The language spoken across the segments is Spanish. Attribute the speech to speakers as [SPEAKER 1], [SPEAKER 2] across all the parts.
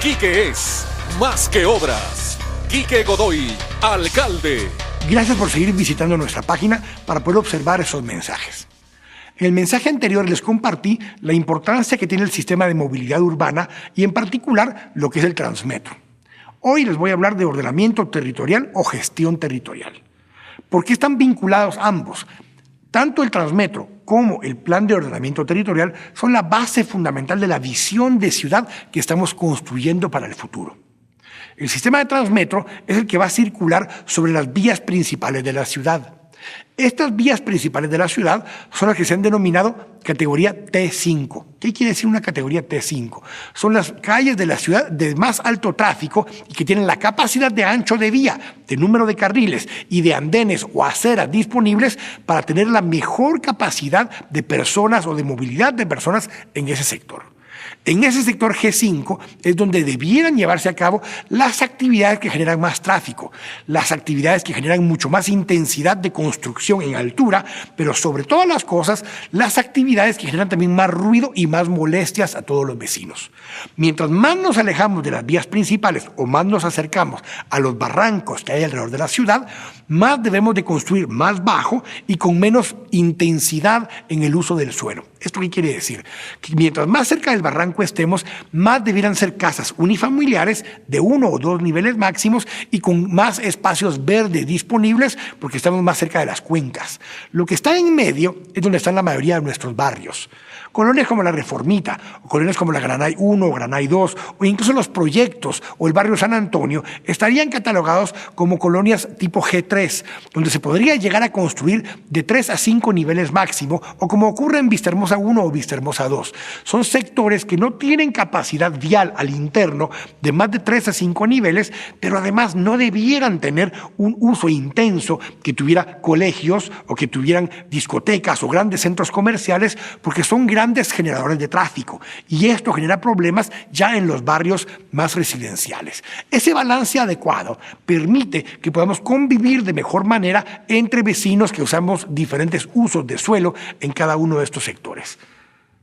[SPEAKER 1] Quique es más que obras. Quique Godoy, alcalde.
[SPEAKER 2] Gracias por seguir visitando nuestra página para poder observar esos mensajes. En el mensaje anterior les compartí la importancia que tiene el sistema de movilidad urbana y en particular lo que es el Transmetro. Hoy les voy a hablar de ordenamiento territorial o gestión territorial. ¿Por qué están vinculados ambos? Tanto el Transmetro como el Plan de Ordenamiento Territorial son la base fundamental de la visión de ciudad que estamos construyendo para el futuro. El sistema de Transmetro es el que va a circular sobre las vías principales de la ciudad. Estas vías principales de la ciudad son las que se han denominado categoría T5. ¿Qué quiere decir una categoría T5? Son las calles de la ciudad de más alto tráfico y que tienen la capacidad de ancho de vía, de número de carriles y de andenes o aceras disponibles para tener la mejor capacidad de personas o de movilidad de personas en ese sector. En ese sector G5 es donde debieran llevarse a cabo las actividades que generan más tráfico, las actividades que generan mucho más intensidad de construcción en altura, pero sobre todas las cosas, las actividades que generan también más ruido y más molestias a todos los vecinos. Mientras más nos alejamos de las vías principales o más nos acercamos a los barrancos que hay alrededor de la ciudad, más debemos de construir más bajo y con menos intensidad en el uso del suelo. ¿Esto qué quiere decir? Que mientras más cerca del barranco estemos, más debieran ser casas unifamiliares de 1 o 2 niveles máximos y con más espacios verdes disponibles porque estamos más cerca de las cuencas. Lo que está en medio es donde están la mayoría de nuestros barrios. Colonias como la Reformita, o colonias como la Granay 1 o Granay 2, o incluso los proyectos o el barrio San Antonio, estarían catalogados como colonias tipo G3, donde se podría llegar a construir de 3 a 5 niveles máximo, o como ocurre en Vistahermosa 1 o Vistahermosa 2. Son sectores que no tienen capacidad vial al interno de más de 3 a 5 niveles, pero además no debieran tener un uso intenso que tuviera colegios o que tuvieran discotecas o grandes centros comerciales, porque son grandes generadores de tráfico y esto genera problemas ya en los barrios más residenciales. Ese balance adecuado permite que podamos convivir de mejor manera entre vecinos que usamos diferentes usos de suelo en cada uno de estos sectores.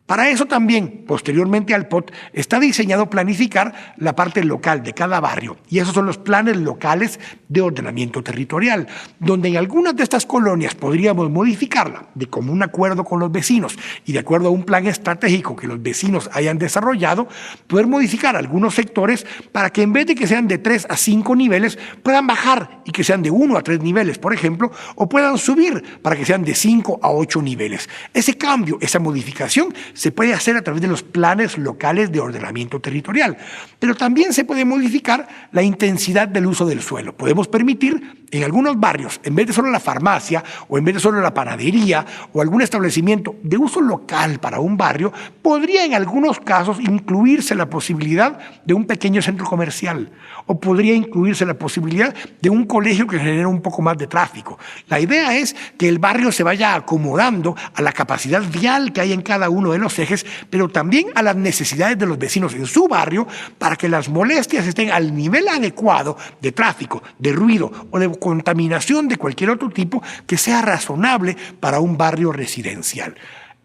[SPEAKER 2] Para eso también, posteriormente al POT, está diseñado planificar la parte local de cada barrio y esos son los planes locales de ordenamiento territorial, donde en algunas de estas colonias podríamos modificarla de común acuerdo con los vecinos y de acuerdo a un plan estratégico que los vecinos hayan desarrollado, poder modificar algunos sectores para que en vez de que sean de 3 a 5 niveles, puedan bajar y que sean de 1 a 3 niveles, por ejemplo, o puedan subir para que sean de 5 a 8 niveles. Ese cambio, esa modificación, se puede hacer a través de los planes locales de ordenamiento territorial, pero también se puede modificar la intensidad del uso del suelo. Podemos permitir en algunos barrios, en vez de solo la farmacia o en vez de solo la panadería o algún establecimiento de uso local para un barrio, podría en algunos casos incluirse la posibilidad de un pequeño centro comercial o podría incluirse la posibilidad de un colegio que genere un poco más de tráfico. La idea es que el barrio se vaya acomodando a la capacidad vial que hay en cada uno de los ejes, pero también a las necesidades de los vecinos en su barrio para que las molestias estén al nivel adecuado de tráfico, de ruido o de contaminación de cualquier otro tipo que sea razonable para un barrio residencial.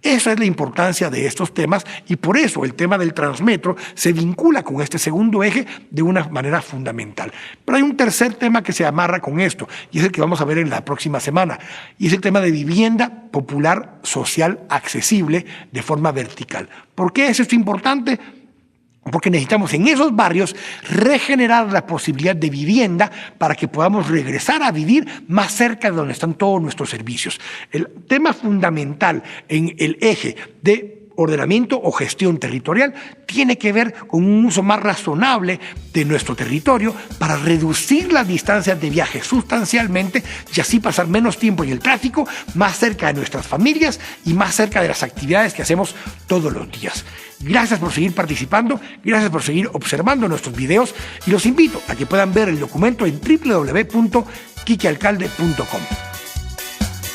[SPEAKER 2] Esa es la importancia de estos temas y por eso el tema del Transmetro se vincula con este segundo eje de una manera fundamental. Pero hay un tercer tema que se amarra con esto y es el que vamos a ver en la próxima semana y es el tema de vivienda popular, social, accesible de forma vertical. ¿Por qué es esto importante? Porque necesitamos en esos barrios regenerar la posibilidad de vivienda para que podamos regresar a vivir más cerca de donde están todos nuestros servicios. El tema fundamental en el eje de ordenamiento o gestión territorial tiene que ver con un uso más razonable de nuestro territorio para reducir las distancias de viaje sustancialmente y así pasar menos tiempo en el tráfico, más cerca de nuestras familias y más cerca de las actividades que hacemos todos los días. Gracias por seguir participando, gracias por seguir observando nuestros videos y los invito a que puedan ver el documento en www.quiquealcalde.com.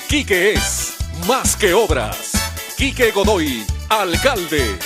[SPEAKER 1] Quique es más que obras. Quique Godoy, alcalde.